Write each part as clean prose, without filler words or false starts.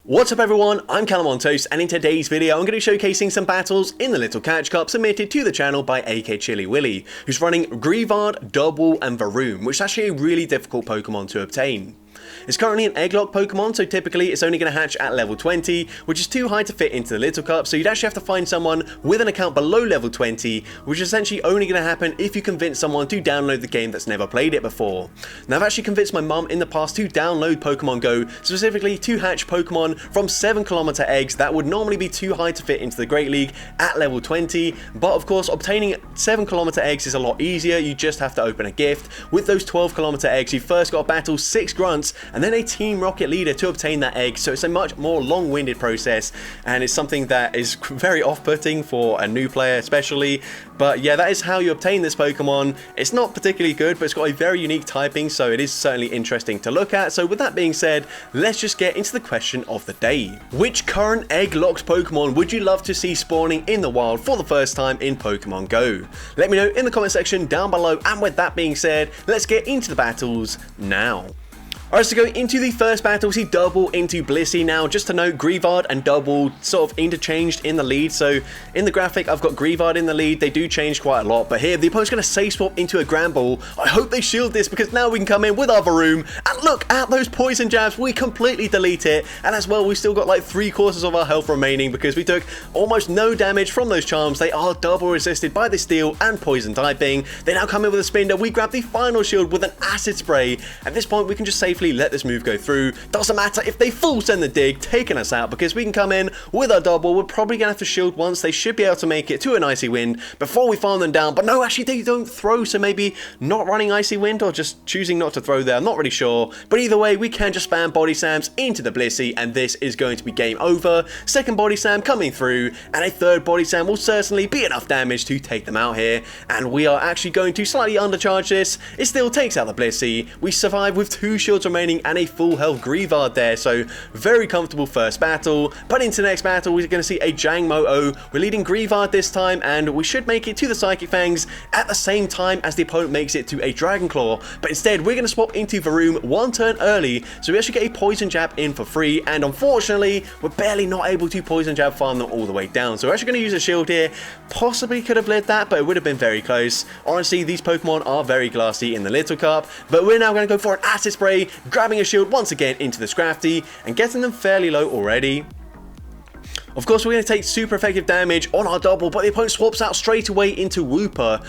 What's up everyone, I'm CallumOnToast, and in today's video I'm going to be showcasing some battles in the Little Catch Cup submitted to the channel by AK Chili Willy, who's running Greavard, Double and Varoom, which is actually a really difficult Pokemon to obtain. It's currently an Egglock Pokemon, so typically it's only going to hatch at level 20, which is too high to fit into the Little Cup, so you'd actually have to find someone with an account below level 20, which is essentially only going to happen if you convince someone to download the game that's never played it before. Now I've actually convinced my mum in the past to download Pokemon Go, specifically to hatch Pokemon from 7km eggs that would normally be too high to fit into the Great League at level 20, but of course obtaining 7km eggs is a lot easier. You just have to open a gift. With those 12km eggs you first got to battle 6 grunts and then a Team Rocket leader to obtain that egg, so it's a much more long-winded process and it's something that is very off-putting for a new player especially. But yeah, that is how you obtain this Pokemon. It's not particularly good, but it's got a very unique typing, so it is certainly interesting to look at. So with that being said, let's just get into the question of the day. Which current egg-locked Pokemon would you love to see spawning in the wild for the first time in Pokemon Go? Let me know in the comment section down below, and with that being said, let's get into the battles now. Alright, so going into the first battle, we see Double into Blissey. Now, just to note, Greavard and Double sort of interchanged in the lead. So, in the graphic, I've got Greavard in the lead. They do change quite a lot. But here, the opponent's going to safe swap into a Granbull. I hope they shield this because now we can come in with our Varoom. And look at those poison jabs. We completely delete it. And as well, we've still got like 3/4 of our health remaining because we took almost no damage from those charms. They are double resisted by the steel and poison typing. They now come in with a Spinda. We grab the final shield with an Acid Spray. At this point, we can just safely let this move go through. Doesn't matter if they full send the dig, taking us out because we can come in with our Double. We're probably gonna have to shield once. They should be able to make it to an Icy Wind before we farm them down, but no, actually they don't throw, so maybe not running Icy Wind or just choosing not to throw there. I'm not really sure, but either way we can just spam Body Slams into the Blissey and this is going to be game over. Second Body Slam coming through and a third Body Slam will certainly be enough damage to take them out here, and we are actually going to slightly undercharge this. It still takes out the Blissey. We survive with 2 shields remaining and a full health Greavard there, so very comfortable first battle. But into the next battle we're going to see a Jangmo-O. We're leading Greavard this time and we should make it to the Psychic Fangs at the same time as the opponent makes it to a Dragon Claw, but instead we're going to swap into Varoom 1 turn early, so we actually get a Poison Jab in for free, and unfortunately we're barely not able to Poison Jab farm them all the way down, so we're actually going to use a shield here. Possibly could have led that, but it would have been very close. Honestly, these Pokemon are very glassy in the Little Cup, but we're now going to go for an Acid Spray, grabbing a shield once again into the Scrafty and getting them fairly low already. Of course, we're going to take super effective damage on our Double, but the opponent swaps out straight away into Wooper,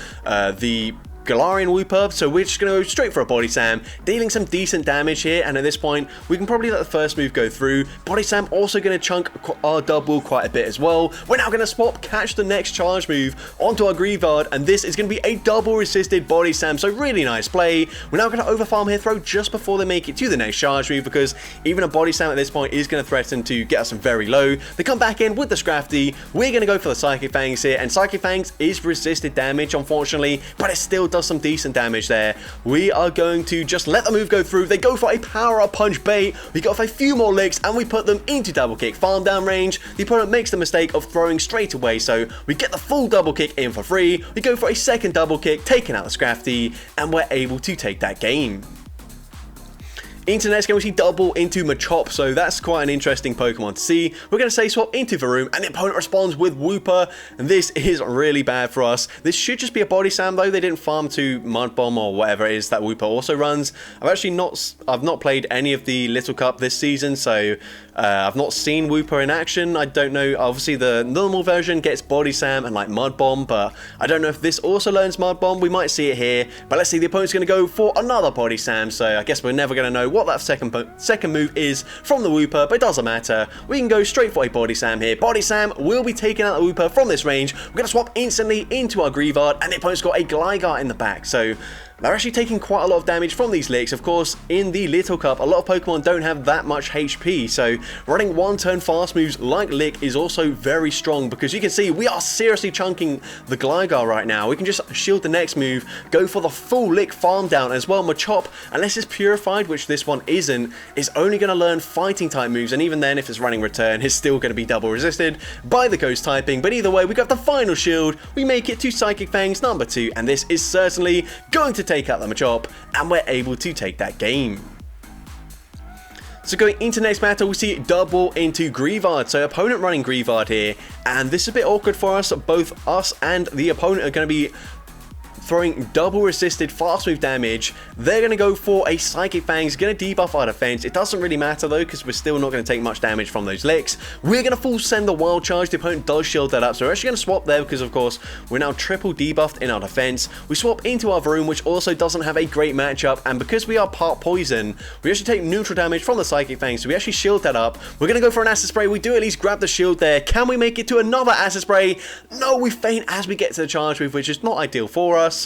the Galarian Wooper, so we're just going to go straight for a Body Slam, dealing some decent damage here, and at this point we can probably let the first move go through. Body Slam also going to chunk our Double quite a bit as well. We're now going to swap, catch the next charge move onto our Greavard, and this is going to be a double resisted Body Slam, so really nice play. We're now going to overfarm here, throw just before they make it to the next charge move, because even a Body Slam at this point is going to threaten to get us very low. They come back in with the Scrafty. We're going to go for the Psychic Fangs here, and Psychic Fangs is resisted damage unfortunately, but it still does some decent damage there. We are going to just let the move go through. They go for a Power Up Punch bait. We go off a few more licks and we put them into double kick farm down range. The opponent makes the mistake of throwing straight away, so we get the full double kick in for free. We go for a second double kick, taking out the Scrafty, and we're able to take that game. Into the next game we see Double into Machop, so that's quite an interesting Pokemon to see. We're going to say swap into Varoom and the opponent responds with Wooper, and this is really bad for us. This should just be a Body Slam though. They didn't farm to Mud Bomb or whatever it is that Wooper also runs. I've not played any of the Little Cup this season, so I've not seen Wooper in action. I don't know, obviously the normal version gets Body Slam and like Mud Bomb, but I don't know if this also learns Mud Bomb. We might see it here, but let's see, the opponent's going to go for another Body Slam, so I guess we're never going to know what that second move is from the Wooper, but it doesn't matter. We can go straight for a Body Slam here. Body Slam will be taking out the Wooper from this range. We're going to swap instantly into our Greavard, and the opponent's got a Gligar in the back, so they're actually taking quite a lot of damage from these licks. Of course, in the Little Cup, a lot of Pokemon don't have that much HP, so running 1 turn fast moves like Lick is also very strong, because you can see we are seriously chunking the Gligar right now. We can just shield the next move, go for the full Lick farm down as well. Machop, unless it's Purified, which this one isn't, is only going to learn fighting type moves, and even then if it's running Return, it's still going to be double resisted by the Ghost typing. But either way, we got the final shield, we make it to Psychic Fangs number 2, and this is certainly going to take out the Machop, and we're able to take that game. So going into next battle, we see double into Grievard. So opponent running Grievard here, and this is a bit awkward for us. Both us and the opponent are going to be throwing double resisted fast move damage. They're going to go for a Psychic Fangs, going to debuff our defense. It doesn't really matter though, because we're still not going to take much damage from those licks. We're going to full send the Wild Charge. The opponent does shield that up, so we're actually going to swap there because of course we're now triple debuffed in our defense. We swap into our Varoom, which also doesn't have a great matchup, and because we are part poison, we actually take neutral damage from the Psychic Fangs, so we actually shield that up. We're going to go for an Acid Spray. We do at least grab the shield there. Can we make it to another Acid Spray? No, we faint as we get to the charge move, which is not ideal for us.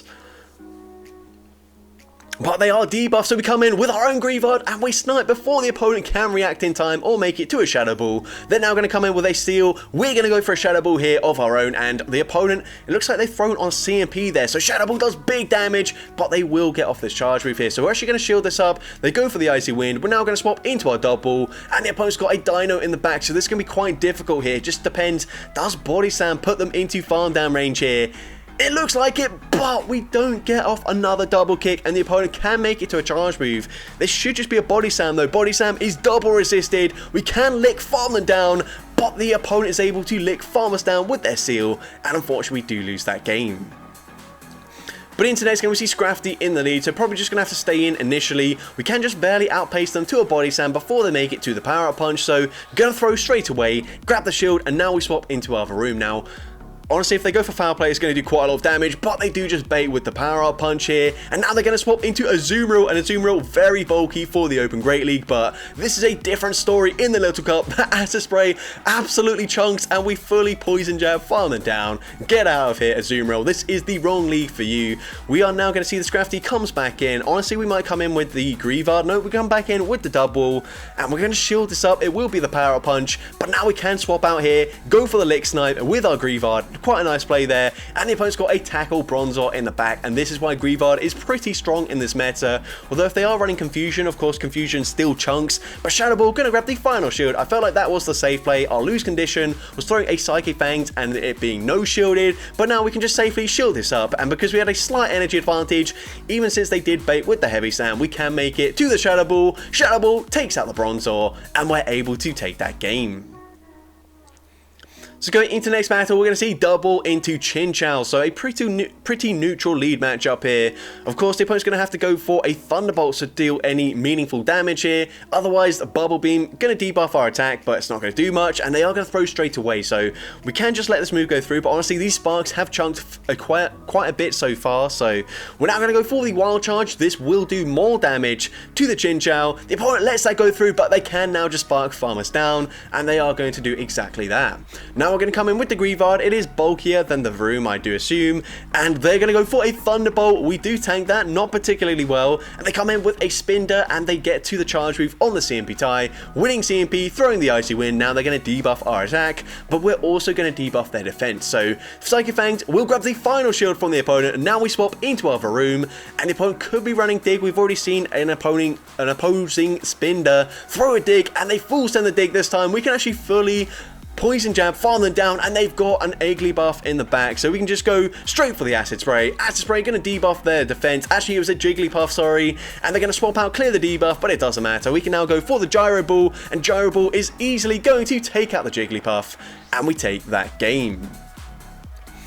But they are debuffed, so we come in with our own Grievard and we snipe before the opponent can react in time or make it to a Shadow Ball. They're now going to come in with a Steel. We're going to go for a Shadow Ball here of our own, and the opponent, it looks like they've thrown on CMP there, so Shadow Ball does big damage, but they will get off this charge move here. So we're actually going to shield this up. They go for the Icy Wind. We're now going to swap into our double, and the opponent's got a Dino in the back, so this is going to be quite difficult here. It just depends. Does Body Slam put them into farm down range here? It looks like it, but we don't get off another double kick, and the opponent can make it to a charge move. This should just be a Body Slam though. Body Slam is double resisted. We can lick farm them down, but the opponent is able to lick farm us down with their seal, and unfortunately we do lose that game. But into next game, we see Scrafty in the lead, so probably just going to have to stay in initially. We can just barely outpace them to a Body Slam before they make it to the Power Up Punch, so going to throw straight away, grab the shield, and now we swap into our Varoom. Now, honestly, if they go for foul play, it's going to do quite a lot of damage, but they do just bait with the power-up punch here. And now they're going to swap into a Azumarill, and Azumarill very bulky for the Open Great League, but this is a different story in the Little Cup. That Acid Spray absolutely chunks, and we fully Poison Jab, farm them down. Get out of here, Azumarill. This is the wrong league for you. We are now going to see the Scrafty comes back in. Honestly, we might come in with the Grievard. No, we come back in with the double, and we're going to shield this up. It will be the power-up punch, but now we can swap out here, go for the Lick Snipe with our Grievard. Quite a nice play there, and the opponent's got a Tackle Bronzor in the back, and this is why Grievard is pretty strong in this meta. Although if they are running Confusion, of course Confusion still chunks, but Shadow Ball gonna grab the final shield. I felt like that was the safe play. Our lose condition was throwing a Psychic Fangs and it being no shielded, but now we can just safely shield this up, and because we had a slight energy advantage, even since they did bait with the Heavy Slam, we can make it to the Shadow Ball. Shadow Ball takes out the Bronzor, and we're able to take that game. So going into next battle, we're going to see double into Chinchou. So a pretty neutral lead matchup here. Of course, the opponent's going to have to go for a Thunderbolt to deal any meaningful damage here. Otherwise, the Bubble Beam going to debuff our attack, but it's not going to do much, and they are going to throw straight away. So we can just let this move go through, but honestly, these Sparks have chunked quite a bit so far. So we're now going to go for the Wild Charge. This will do more damage to the Chinchou. The opponent lets that go through, but they can now just Spark farm us down, and they are going to do exactly that. Now we're going to come in with the Grievard. It is bulkier than the Varoom, I do assume, and they're going to go for a Thunderbolt. We do tank that, not particularly well, and they come in with a Spinder, and they get to the charge move on the CMP tie, winning CMP, throwing the Icy Wind. Now they're going to debuff our attack, but we're also going to debuff their defense. So Psychic Fangs will grab the final shield from the opponent, and now we swap into our Varoom, and the opponent could be running Dig. We've already seen an opposing Spinder throw a Dig, and they full send the Dig this time. We can actually fully Poison Jab, farm them down, and they've got an Eggly buff in the back, so we can just go straight for the Acid Spray. Acid Spray going to debuff their defense. Actually, it was a Jigglypuff, sorry, and they're going to swap out, clear the debuff, but it doesn't matter. We can now go for the Gyro Ball, and Gyro Ball is easily going to take out the Jigglypuff, and we take that game.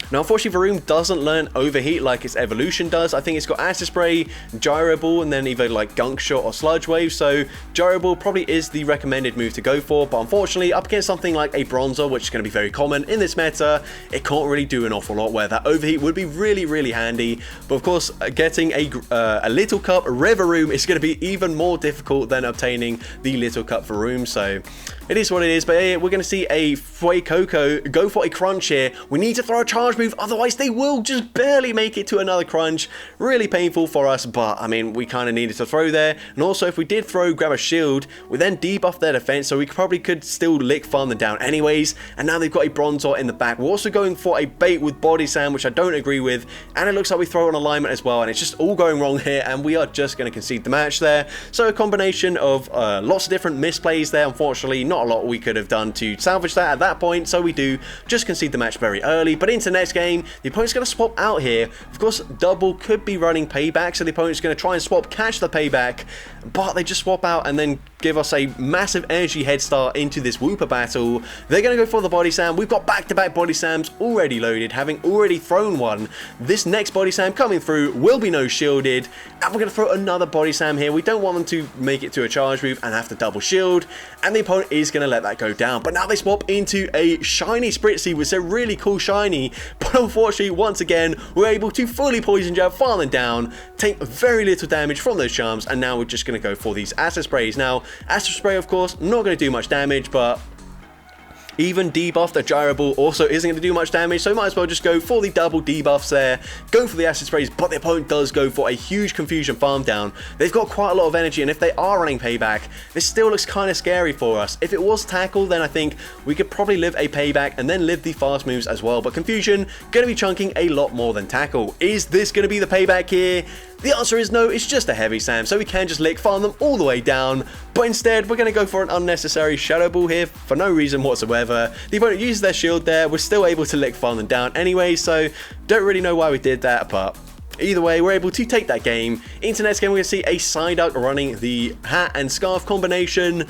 Now, unfortunately, Varoom doesn't learn Overheat like its evolution does. I think it's got Acid Spray, Gyro Ball, and then either like Gunk Shot or Sludge Wave. So Gyro Ball probably is the recommended move to go for. But unfortunately, up against something like a Bronzor, which is going to be very common in this meta, it can't really do an awful lot, where that Overheat would be really, really handy. But of course, getting a Little Cup Revaroom is going to be even more difficult than obtaining the Little Cup Varoom. So it is what it is. But yeah, we're going to see a Fuecoco go for a Crunch here. We need to throw a charge move, otherwise they will just barely make it to another Crunch. Really painful for us, but I mean, we kind of needed to throw there. And also, if we did grab a shield, we then debuff their defense, so we probably could still lick farm them down anyways. And now they've got a Bronzor in the back. We're also going for a bait with Body Slam, which I don't agree with, and it looks like we throw on alignment as well, and it's just all going wrong here, and we are just going to concede the match there. So a combination of lots of different misplays there, unfortunately, not not a lot we could have done to salvage that at that point, so we do just concede the match very early. But into the next game, the opponent's going to swap out here. Of course, double could be running payback, so the opponent's going to try and swap, catch the payback, but they just swap out and then give us a massive energy head start into this Wooper battle. They're going to go for the body slam. We've got back-to-back body slams already loaded, having already thrown one. This next body slam coming through will be no shielded, and we're going to throw another body slam here. We don't want them to make it to a charge move and have to double shield, and the opponent is going to let that go down. But now they swap into a shiny Spritzy, which is a really cool shiny, but unfortunately, once again, we're able to fully poison jab, file them down, take very little damage from those charms, and now we're just going to go for these acid sprays. Now, acid spray, of course, not going to do much damage, but even debuff the gyro ball also isn't going to do much damage, so might as well just go for the double debuffs there, go for the acid sprays, but the opponent does go for a huge confusion farm down. They've got quite a lot of energy, and if they are running payback, this still looks kind of scary for us. If it was tackle, then I think we could probably live a payback and then live the fast moves as well, but confusion going to be chunking a lot more than tackle. Is this going to be the payback here? The answer is no, it's just a heavy slam, so we can just lick farm them all the way down, but instead we're going to go for an unnecessary shadow ball here for no reason whatsoever. The opponent uses their shield there, we're still able to lick farm them down anyway, so don't really know why we did that, but either way, we're able to take that game. Into next game, we're going to see a Psyduck running the hat and scarf combination,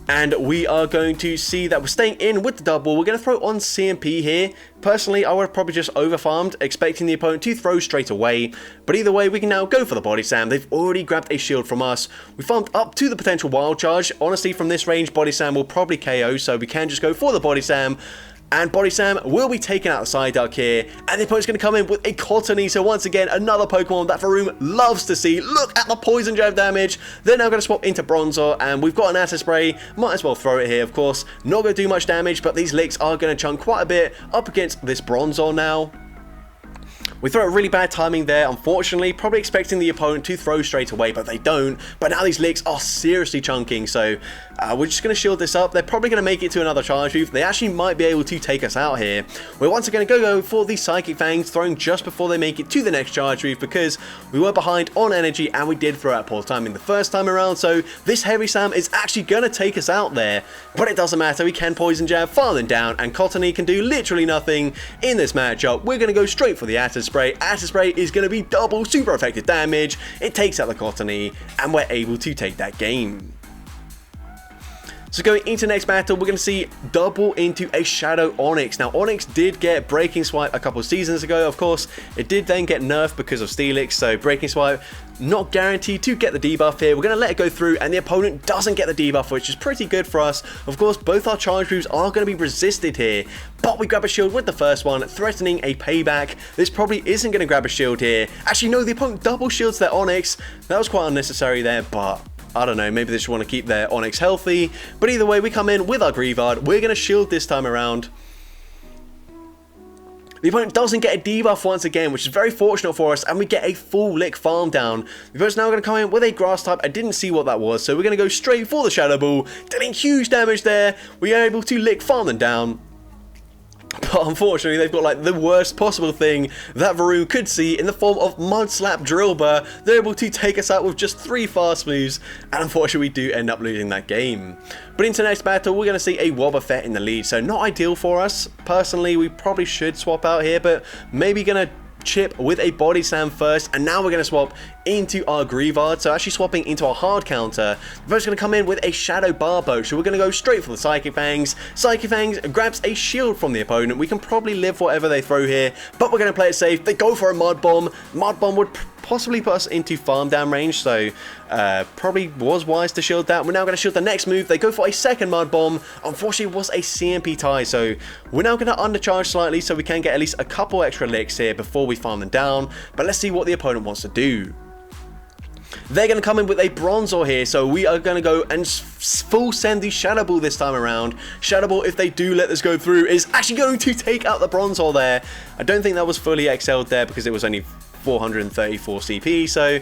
and we are going to see that we're staying in with the double. We're going to throw on CMP here. Personally, I would have probably just overfarmed, expecting the opponent to throw straight away. But either way, we can now go for the body slam. They've already grabbed a shield from us. We farmed up to the potential wild charge. Honestly, from this range, body slam will probably KO, so we can just go for the body slam. And body slam will be taking out the Psyduck here, and the opponent's going to come in with a Cottony. So once again, another Pokemon that Varoom loves to see. Look at the poison jab damage. They're now going to swap into Bronzor, and we've got an acid spray. Might as well throw it here, of course. Not going to do much damage, but these licks are going to chunk quite a bit up against this Bronzor now. We throw a really bad timing there, unfortunately, probably expecting the opponent to throw straight away, but they don't. But now these licks are seriously chunking, so we're just going to shield this up. They're probably going to make it to another charge move. They actually might be able to take us out here. We're once again going to go for the Psychic Fangs, throwing just before they make it to the next charge move, because we were behind on energy and we did throw out poor timing the first time around, so this Heavy Slam is actually going to take us out there. But it doesn't matter, we can Poison Jab, file them down, and Cottony can do literally nothing in this matchup. We're going to go straight for the Acid Spray. Acid Spray is going to be double super effective damage. It takes out the Cottony, and we're able to take that game. So going into next battle, we're going to see double into a Shadow Onix. Now, Onix did get Breaking Swipe a couple of seasons ago. Of course, it did then get nerfed because of Steelix, so Breaking Swipe not guaranteed to get the debuff here. We're going to let it go through, and the opponent doesn't get the debuff, which is pretty good for us. Of course, both our charge moves are going to be resisted here, but we grab a shield with the first one, threatening a payback. This probably isn't going to grab a shield here. Actually, no, the opponent double shields their Onix. That was quite unnecessary there, but I don't know, maybe they just want to keep their Onix healthy. But either way, we come in with our Greavard. We're going to shield this time around. The opponent doesn't get a debuff once again, which is very fortunate for us, and we get a full lick farm down. The opponent's now going to come in with a Grass type. I didn't see what that was, so we're going to go straight for the Shadow Ball, dealing huge damage there. We are able to lick farm them down. But unfortunately, they've got like the worst possible thing that Varoom could see in the form of Mud Slap Drillbur. They're able to take us out with just 3 fast moves, and unfortunately we do end up losing that game. But into the next battle, we're going to see a Wobbuffet in the lead, so not ideal for us. Personally, we probably should swap out here, but maybe going to chip with a Body Slam first, and now we're going to swap into our Greavard, so actually swapping into our hard counter. The opponent's going to come in with a Shadow Barbo, so we're going to go straight for the Psychic Fangs. Psychic Fangs grabs a shield from the opponent. We can probably live whatever they throw here, but we're going to play it safe. They go for a Mud Bomb. Mud Bomb would possibly put us into farm down range, so probably was wise to shield that. We're now going to shield the next move. They go for a second Mud Bomb. Unfortunately, it was a CMP tie, so we're now going to undercharge slightly so we can get at least a couple extra licks here before we farm them down. But let's see what the opponent wants to do. They're going to come in with a Bronzor here, so we are going to go and full send the Shadow Ball this time around. Shadow Ball, if they do let this go through, is actually going to take out the Bronzor there. I don't think that was fully excelled there because it was only 434 CP, so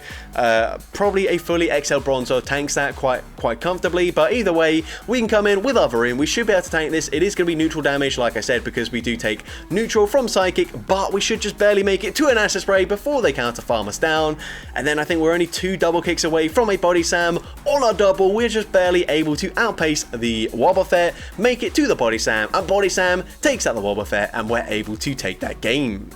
probably a fully XL Bronzor tanks that quite comfortably. But either way, we can come in with our Varoom. We should be able to tank this. It is going to be neutral damage, like I said, because we do take neutral from Psychic, but we should just barely make it to an Acid Spray before they counter farm us down. And then I think we're only 2 double kicks away from a Body Slam. On our double, we're just barely able to outpace the Wobbuffet, make it to the Body Slam, and Body Slam takes out the Wobbuffet, and we're able to take that game.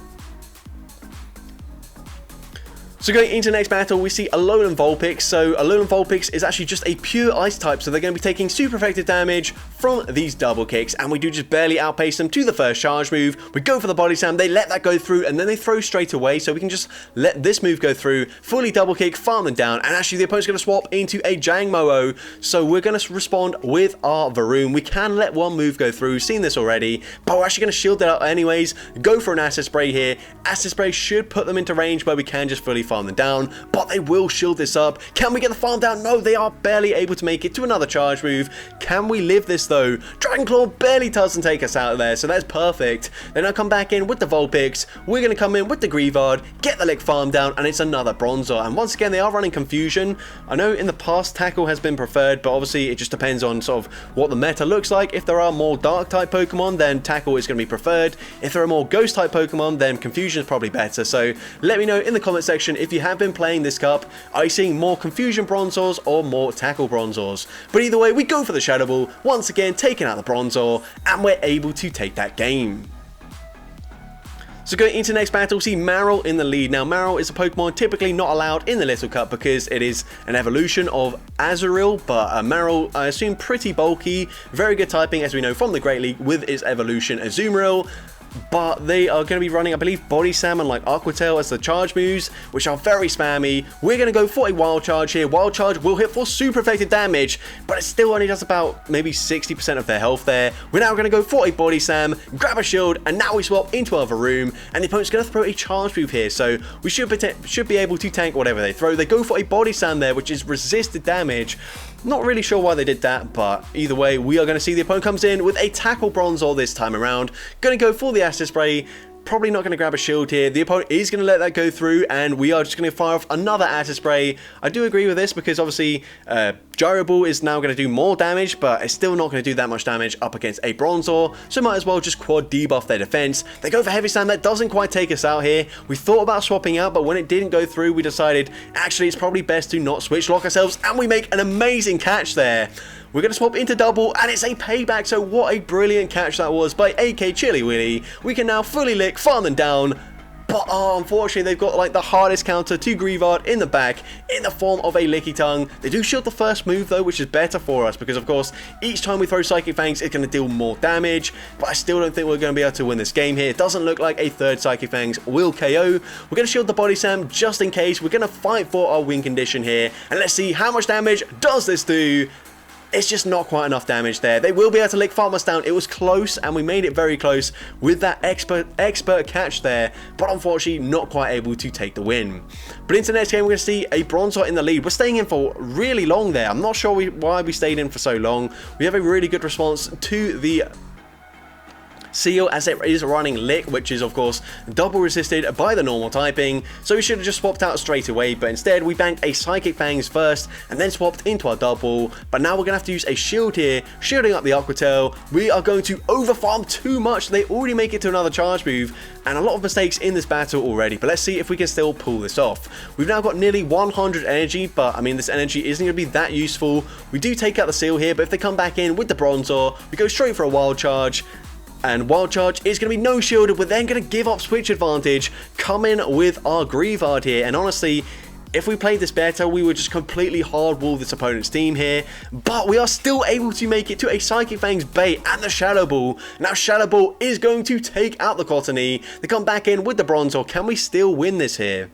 So going into the next battle, we see Alolan Vulpix. So Alolan Vulpix is actually just a pure ice type, so they're going to be taking super effective damage from these double kicks, and we do just barely outpace them to the first charge move. We go for the Body Slam, they let that go through, and then they throw straight away, so we can just let this move go through, fully double kick, farm them down, and actually the opponent's going to swap into a Jangmo-O, so we're going to respond with our Varoom. We can let one move go through, seen this already, but we're actually going to shield it up anyways, go for an Acid Spray here. Acid Spray should put them into range where we can just fully farm them down, but they will shield this up. Can we get the farm down? No, they are barely able to make it to another charge move. Can we live this though? Dragon Claw barely doesn't take us out of there, so that's perfect. Then I come back in with the Vulpix. We're going to come in with the Greavard, get the Lick farm down, and it's another Bronzor. And once again, they are running Confusion. I know in the past Tackle has been preferred, but obviously it just depends on sort of what the meta looks like. If there are more Dark type Pokemon, then Tackle is going to be preferred. If there are more Ghost type Pokemon, then Confusion is probably better. So let me know in the comment section if you have been playing this cup. Are you seeing more Confusion Bronzors or more Tackle Bronzors? But either way, we go for the Shadow Ball, once again taking out the Bronzor, and we're able to take that game. So going into the next battle, we see Marill in the lead. Now Marill is a Pokemon typically not allowed in the Little Cup because it is an evolution of Azurill, but Marill, I assume, pretty bulky, very good typing as we know from the Great League with its evolution Azumarill. But they are going to be running, I believe, Body Slam and like Aqua Tail as the charge moves, which are very spammy. We're going to go for a Wild Charge here. Wild Charge will hit for super effective damage, but it still only does about maybe 60% of their health there. We're now going to go for a Body Slam, grab a shield, and now we swap into our Varoom, and the opponent's going to throw a charge move here, so we should be able to tank whatever they throw. They go for a Body Slam there, which is resisted damage. Not really sure why they did that, but either way, we are going to see the opponent comes in with a Tackle Bronzor this time around. Going to go for the Acid Spray. Probably not going to grab a shield here. The opponent is going to let that go through, and we are just going to fire off another Acid Spray. I do agree with this because obviously Gyro Ball is now going to do more damage, but it's still not going to do that much damage up against a Bronzor, so might as well just quad debuff their defense. They go for Heavy Slam. That doesn't quite take us out here. We thought about swapping out, but when it didn't go through, we decided actually it's probably best to not switch lock ourselves, and we make an amazing catch there. We're going to swap into double, and it's a payback, so what a brilliant catch that was by AK Chili Willy. We can now fully lick, farm them down, but unfortunately they've got like the hardest counter to Greavard in the back in the form of a Licky Tongue. They do shield the first move though, which is better for us because of course each time we throw Psychic Fangs it's going to deal more damage, but I still don't think we're going to be able to win this game here. It doesn't look like a third Psychic Fangs will KO. We're going to shield the Body Slam just in case. We're going to fight for our win condition here, and let's see how much damage does this do. It's just not quite enough damage there. They will be able to lick farm us down. It was close, and we made it very close with that expert catch there, but unfortunately not quite able to take the win. But into the next game, we're going to see a Bronzor in the lead. We're staying in for really long there. I'm not sure why we stayed in for so long. We have a really good response to the Seal as it is running Lick, which is of course double resisted by the normal typing, so we should have just swapped out straight away, but instead we banked a Psychic Fangs first and then swapped into our double. But now we're going to have to use a shield here, shielding up the Aqua Tail. We are going to overfarm too much. They already make it to another charge move, and a lot of mistakes in this battle already, but let's see if we can still pull this off. We've now got nearly 100 energy, but I mean this energy isn't going to be that useful. We do take out the Seal here, but if they come back in with the Bronzor, we go straight for a Wild Charge. And Wild Charge is going to be no shielded. We're then going to give up switch advantage, come in with our Greavard here. And honestly, if we played this better, we would just completely hardwall this opponent's team here. But we are still able to make it to a Psychic Fangs bait and the Shadow Ball. Now Shadow Ball is going to take out the Cottony. They come back in with the Bronzor. Can we still win this here?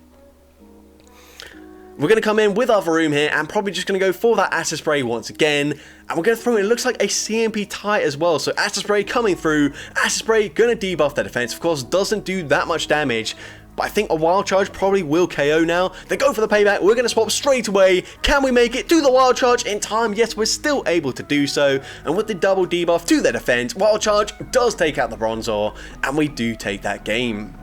We're going to come in with our Varoom here and probably just going to go for that Acid Spray once again. And we're going to throw in, it looks like a CMP tie as well. So Acid Spray coming through. Acid Spray going to debuff their defense. Of course, doesn't do that much damage. But I think a Wild Charge probably will KO now. They go for the payback. We're going to swap straight away. Can we make it to the Wild Charge in time? Yes, we're still able to do so. And with the double debuff to their defense, Wild Charge does take out the Bronzor. And we do take that game.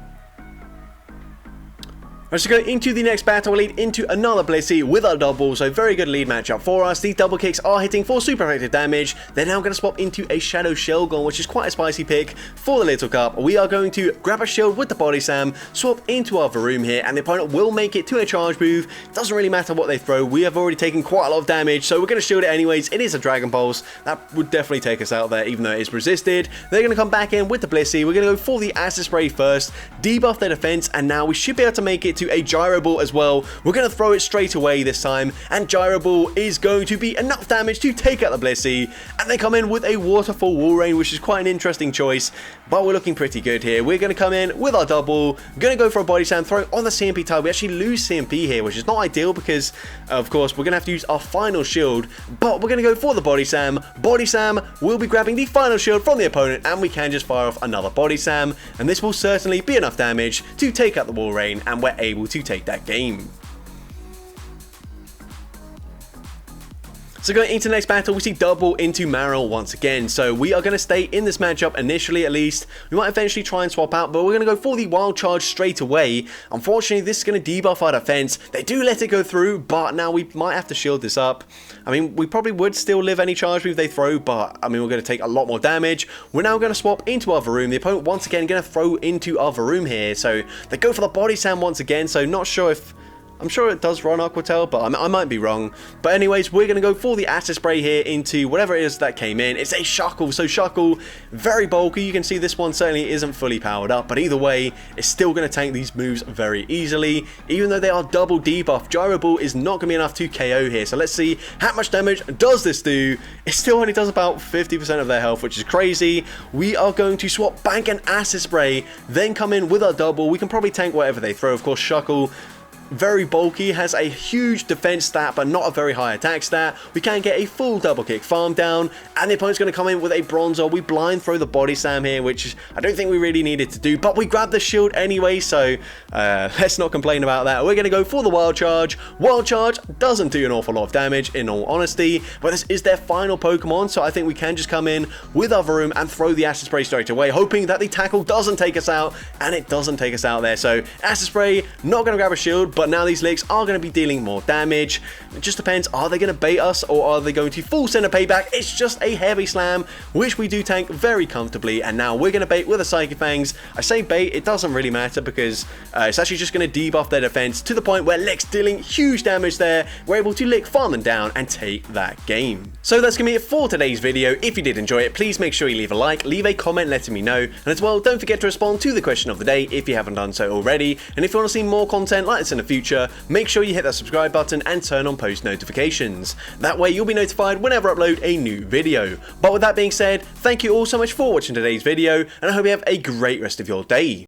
As we go into the next battle, we lead into another Blissey with our double, so very good lead matchup for us. These double kicks are hitting for super effective damage. They're now going to swap into a Shadow Shelgon, which is quite a spicy pick for the Little Cup. We are going to grab a shield with the Body Slam, swap into our Varoom here, and the opponent will make it to a charge move. Doesn't really matter what they throw. We have already taken quite a lot of damage, so we're going to shield it anyways. It is a Dragon Pulse. That would definitely take us out there, even though it is resisted. They're going to come back in with the Blissey. We're going to go for the Acid Spray first, debuff their defense, and now we should be able to make it to a Gyro Ball as well. We're going to throw it straight away this time, and Gyro Ball is going to be enough damage to take out the Blissey, and they come in with a Waterfall Wall Rain, which is quite an interesting choice, but we're looking pretty good here. We're going to come in with our double, going to go for a Body Slam, throw on the CMP tile. We actually lose CMP here, which is not ideal because, of course, we're going to have to use our final shield, but we're going to go for the Body Slam. Body Slam will be grabbing the final shield from the opponent, and we can just fire off another Body Slam, and this will certainly be enough damage to take out the Wall Rain, and we're able to take that game. So going into the next battle, we see double into Marill once again. So we are going to stay in this matchup initially at least. We might eventually try and swap out, but we're going to go for the Wild Charge straight away. Unfortunately, this is going to debuff our defense. They do let it go through, but now we might have to shield this up. I mean, we probably would still live any charge move they throw, but I mean, we're going to take a lot more damage. We're now going to swap into our Varoom. The opponent once again going to throw into our Varoom here. So they go for the Body Slam once again. So not sure if... I'm sure it does run Aqua Tail, but I might be wrong. But anyways, we're going to go for the Acid Spray here into whatever it is that came in. It's a Shuckle, so Shuckle, very bulky. You can see this one certainly isn't fully powered up, but either way, it's still going to tank these moves very easily. Even though they are double debuff, Gyro Ball is not going to be enough to KO here. So let's see how much damage does this do. It still only does about 50% of their health, which is crazy. We are going to swap Bank and Acid Spray, then come in with our double. We can probably tank whatever they throw. Of course, Shuckle, very bulky, has a huge defense stat but not a very high attack stat. We can get a full double kick farm down, and the opponent's going to come in with a Bronzor. We blind throw the Body Slam here, which I don't think we really needed to do, but we grab the shield anyway, so let's not complain about that. We're going to go for the Wild Charge. Wild Charge doesn't do an awful lot of damage in all honesty, but this is their final Pokemon, so I think we can just come in with our Varoom and throw the Acid Spray straight away, hoping that the tackle doesn't take us out, and it doesn't take us out there. So Acid Spray, not going to grab a shield, but now these licks are going to be dealing more damage. It just depends, are they going to bait us or are they going to full send a payback? It's just a heavy slam, which we do tank very comfortably, and now we're going to bait with a Psychic Fangs. I say bait, it doesn't really matter because it's actually just going to debuff their defense to the point where Lick's dealing huge damage there. We're able to Lick farm them down and take that game. So that's going to be it for today's video. If you did enjoy it, please make sure you leave a like, leave a comment letting me know, and as well, don't forget to respond to the question of the day if you haven't done so already. And if you want to see more content like this in the future, make sure you hit that subscribe button and turn on post notifications. That way you'll be notified whenever I upload a new video. But with that being said, thank you all so much for watching today's video, and I hope you have a great rest of your day.